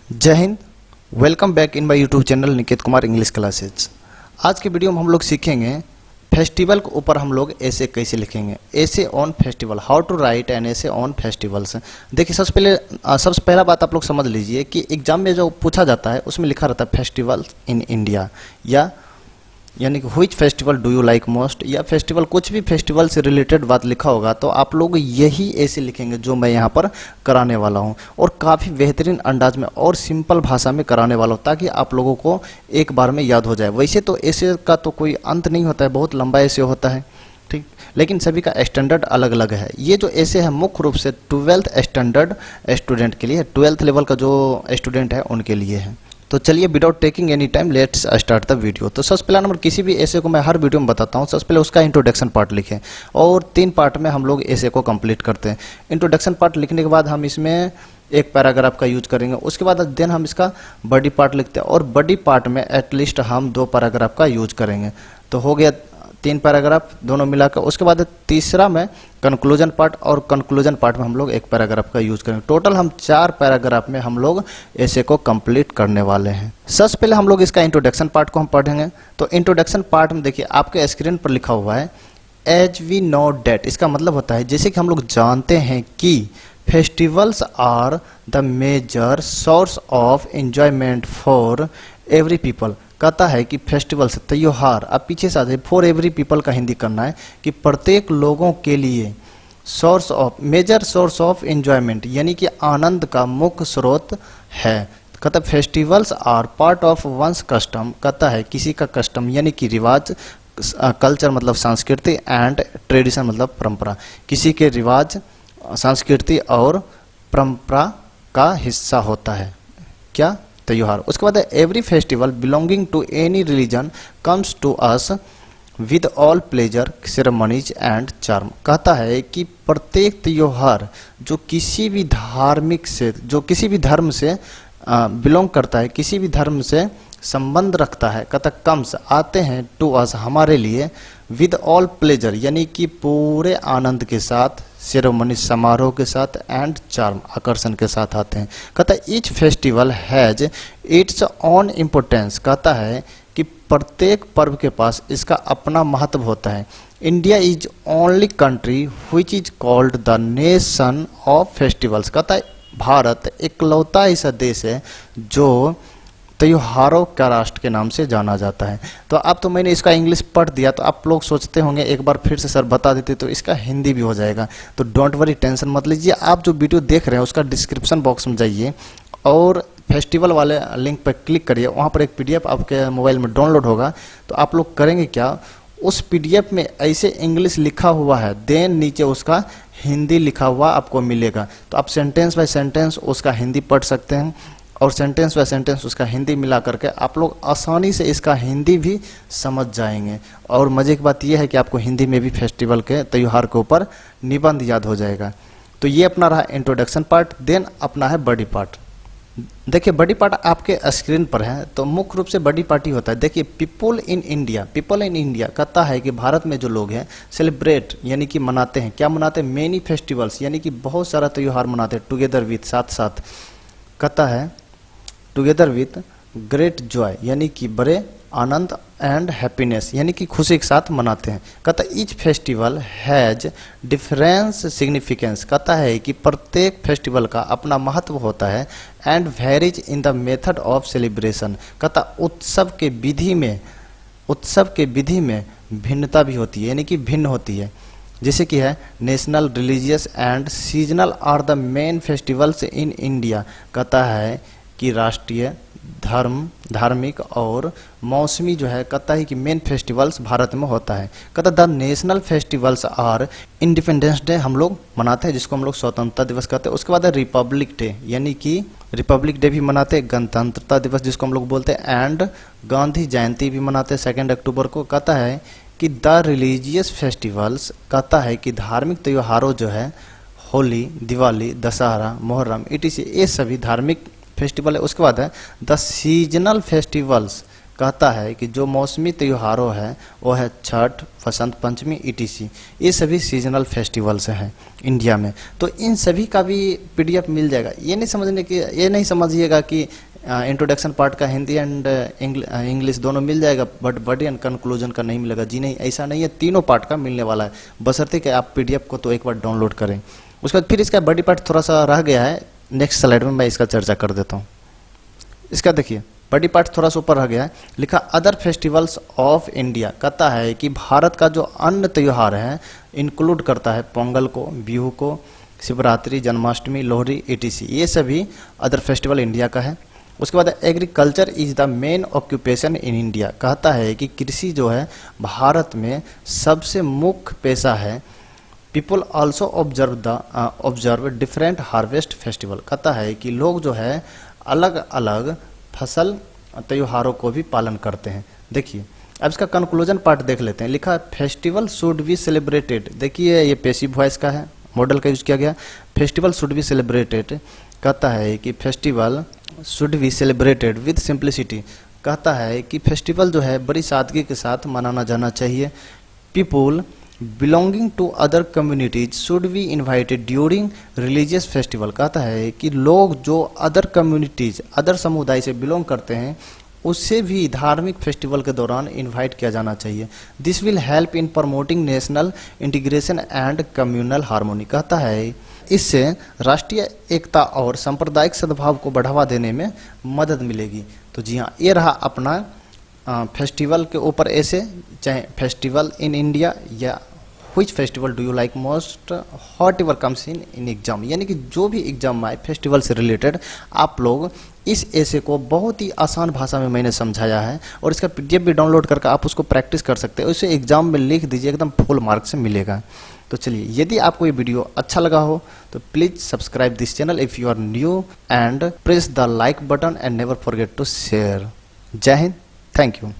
जय Hind. Welcome back in my YouTube channel Niket Kumar English classes. आज के वीडियो में हम लोग सीखेंगे फेस्टिवल के ऊपर हम लोग ऐसे कैसे लिखेंगे, essay on festival, how to write an essay on festivals. देखिए सबसे पहला बात आप लोग समझ लीजिए कि एग्जाम में जो पूछा जाता है उसमें लिखा रहता है फेस्टिवल इन इंडिया, या यानी कि which festival do you like most, या फेस्टिवल, कुछ भी फेस्टिवल से रिलेटेड बात लिखा होगा तो आप लोग यही ऐसे लिखेंगे जो मैं यहाँ पर कराने वाला हूँ, और काफ़ी बेहतरीन अंदाज में और सिंपल भाषा में कराने वाला हूँ ताकि आप लोगों को एक बार में याद हो जाए। वैसे तो ऐसे का तो कोई अंत नहीं होता है, बहुत लंबा ऐसे होता है, ठीक, लेकिन सभी का स्टैंडर्ड अलग अलग है। ये जो ऐसे है मुख्य रूप से 12th स्टैंडर्ड स्टूडेंट के लिए, 12th लेवल का जो स्टूडेंट है उनके लिए है। तो चलिए without taking any time let's start the video. तो सबसे पहला नंबर, किसी भी ऐसे को मैं हर वीडियो में बताता हूँ, सबसे पहले उसका इंट्रोडक्शन पार्ट लिखें, और 3 पार्ट में हम लोग ऐसे को कंप्लीट करते हैं। इंट्रोडक्शन पार्ट लिखने के बाद हम इसमें एक पैराग्राफ का यूज करेंगे, उसके बाद देन हम इसका बॉडी पार्ट लिखते हैं, और बॉडी पार्ट में एटलीस्ट हम 2 पैराग्राफ का यूज करेंगे। तो हो गया 3 पैराग्राफ दोनों मिलाकर। उसके बाद तीसरा में कंक्लूजन पार्ट, और कंक्लूजन पार्ट में हम लोग 1 पैराग्राफ का यूज करेंगे। टोटल हम 4 पैराग्राफ में हम लोग ऐसे को कंप्लीट करने वाले हैं। सबसे पहले हम लोग इसका इंट्रोडक्शन पार्ट को हम पढ़ेंगे। तो इंट्रोडक्शन पार्ट में देखिए आपके स्क्रीन पर लिखा हुआ है एज वी नो डेट। इसका मतलब होता है जैसे कि हम लोग जानते हैं कि festivals are the major source of enjoyment for every people. कहता है कि फेस्टिवल्स, त्योहार, अब पीछे से आ जाए, फॉर एवरी पीपल का हिंदी करना है कि प्रत्येक लोगों के लिए source of, major source of enjoyment यानी कि आनंद का मुख्य स्रोत है। कहता है festivals are part of one's custom, कहता है किसी का कस्टम यानी कि रिवाज, कल्चर मतलब संस्कृति, एंड ट्रेडिशन मतलब परंपरा, किसी के रिवाज, संस्कृति और परंपरा का हिस्सा होता है क्या, त्योहार। उसके बाद every festival belonging to any religion comes to us with all pleasure ceremonies and charm. कहता है कि प्रत्येक त्योहार जो किसी भी धार्मिक से, जो किसी भी धर्म से बिलोंग करता है, किसी भी धर्म से संबंध रखता है, कहता कम्स आते हैं, टू अस हमारे लिए, विद ऑल प्लेजर यानी कि पूरे आनंद के साथ, सेरेमनी समारोह के साथ, एंड चार्म आकर्षण के साथ आते हैं। कहता है each festival has its on importance, कहता है कि प्रत्येक पर्व के पास इसका अपना महत्व होता है। India is only country which is called the nation of festivals, कहता है भारत इकलौता ऐसा देश है जो त्योहारों का राष्ट्र के नाम से जाना जाता है। तो अब तो मैंने इसका इंग्लिश पढ़ दिया, तो आप लोग सोचते होंगे एक बार फिर से सर बता देते तो इसका हिंदी भी हो जाएगा। तो डोंट वरी, टेंशन मत लीजिए। आप जो वीडियो देख रहे हैं उसका डिस्क्रिप्शन बॉक्स में जाइए और फेस्टिवल वाले लिंक पर क्लिक करिए, वहाँ पर एक PDF आपके मोबाइल में डाउनलोड होगा। तो आप लोग करेंगे क्या, उस PDF में ऐसे इंग्लिश लिखा हुआ है, देन नीचे उसका हिंदी लिखा हुआ आपको मिलेगा। तो आप सेंटेंस बाय सेंटेंस उसका हिंदी पढ़ सकते हैं, और सेंटेंस बाय सेंटेंस उसका हिंदी मिला करके आप लोग आसानी से इसका हिंदी भी समझ जाएंगे। और मज़े की बात यह है कि आपको हिंदी में भी फेस्टिवल के, त्यौहार के ऊपर निबंध याद हो जाएगा। तो ये अपना रहा इंट्रोडक्शन पार्ट। देन अपना है बॉडी पार्ट। देखिए बॉडी पार्ट आपके स्क्रीन पर है, तो मुख्य रूप से बॉडी पार्ट ही होता है। देखिए people in India, people in India कहता है कि भारत में जो लोग हैं सेलिब्रेट यानी कि मनाते हैं, क्या मनाते हैं, मेनी फेस्टिवल्स यानी कि बहुत सारा त्यौहार मनाते हैं, टुगेदर विथ, साथ साथ, कहता है टुगेदर विथ ग्रेट जॉय यानी कि बड़े आनंद, एंड हैप्पीनेस यानी कि खुशी के साथ मनाते हैं। कहता है each festival has difference significance, कहता है कि प्रत्येक फेस्टिवल का अपना महत्व होता है, and varies in the method of celebration, कहता उत्सव के विधि में भिन्नता भी होती है यानी कि भिन्न होती है। जैसे कि है national, religious and seasonal are the main festivals in India, कहता है कि राष्ट्रीय, धार्मिक और मौसमी जो है, कहता है कि मेन फेस्टिवल्स भारत में होता है। कहता the national festivals are Independence Day, हम लोग मनाते हैं जिसको हम लोग स्वतंत्रता दिवस कहते हैं। उसके बाद है रिपब्लिक डे यानी कि रिपब्लिक डे भी मनाते हैं, गणतंत्रता दिवस जिसको हम लोग बोलते हैं, एंड गांधी जयंती भी मनाते हैं 2 अक्टूबर को। कहता है कि द रिलीजियस फेस्टिवल्स, कहता है कि धार्मिक त्योहारों जो है, होली, दिवाली, दशहरा, मुहर्रम, etc, ये सभी धार्मिक फेस्टिवल है। उसके बाद है द सीजनल फेस्टिवल्स, कहता है कि जो मौसमी त्योहारों है वो है छठ, वसंत पंचमी, ईटीसी। ये सभी सीजनल फेस्टिवल्स हैं इंडिया में। तो इन सभी का भी पीडीएफ मिल जाएगा। ये नहीं समझिएगा कि इंट्रोडक्शन पार्ट का हिंदी एंड इंग्लिश दोनों मिल जाएगा बट बॉडी एंड कंक्लूजन का नहीं मिलेगा। जी नहीं, ऐसा नहीं है, तीनों पार्ट का मिलने वाला है, बशर्ते कि आप पीडीएफ को तो एक बार डाउनलोड करें। उसके बाद फिर इसका बॉडी पार्ट थोड़ा सा रह गया है, नेक्स्ट स्लाइड में मैं इसका चर्चा कर देता हूँ। इसका देखिए बॉडी पार्ट थोड़ा सा ऊपर रह गया है, लिखा अदर फेस्टिवल्स ऑफ इंडिया। कहता है कि भारत का जो अन्य त्यौहार है इंक्लूड करता है पोंगल को, बिहू को, शिवरात्रि, जन्माष्टमी, लोहड़ी, ईटीसी। ये सभी अदर फेस्टिवल इंडिया का है। उसके बाद agriculture is the main occupation in India. कहता है कि कृषि जो है भारत में सबसे मुख्य पेशा है। People also observe different harvest festival. कहता है कि लोग जो है अलग अलग फसल त्योहारों को भी पालन करते हैं। देखिए अब इसका कंक्लूजन पार्ट देख लेते हैं। लिखा है फेस्टिवल शुड बी सेलिब्रेटेड। देखिए ये पैसिव वॉइस का है, मॉडल का यूज किया गया। फेस्टिवल शुड बी सेलिब्रेटेड कहता है कि festival should be celebrated with simplicity. कहता है कि फेस्टिवल जो है बड़ी सादगी के साथ मनाना जाना चाहिए। People belonging to other communities should be invited during religious festival. कहता है कि लोग जो अदर कम्युनिटीज, अदर समुदाय से बिलोंग करते हैं उससे भी धार्मिक फेस्टिवल के दौरान इनवाइट किया जाना चाहिए। This will help in promoting national integration and communal harmony. कहता है इससे राष्ट्रीय एकता और सांप्रदायिक सद्भाव को बढ़ावा देने में मदद मिलेगी। तो जी हाँ, ये रहा अपना फेस्टिवल के ऊपर ऐसे, चाहे फेस्टिवल इन इंडिया या which festival do you like most, hot ever comes in exam. यानी कि जो भी एग्जाम में आए फेस्टिवल से रिलेटेड आप लोग इस ऐसे को बहुत ही आसान भाषा में मैंने समझाया है और इसका पीडीएफ भी डाउनलोड करके आप उसको प्रैक्टिस कर सकते हैं। उसे एग्जाम में लिख दीजिए, एकदम फुल मार्क्स से मिलेगा। तो चलिए, यदि आपको ये वीडियो अच्छा लगा हो तो please subscribe this channel if you are new and press the like button and never forget to share. जय हिंद, थैंक यू।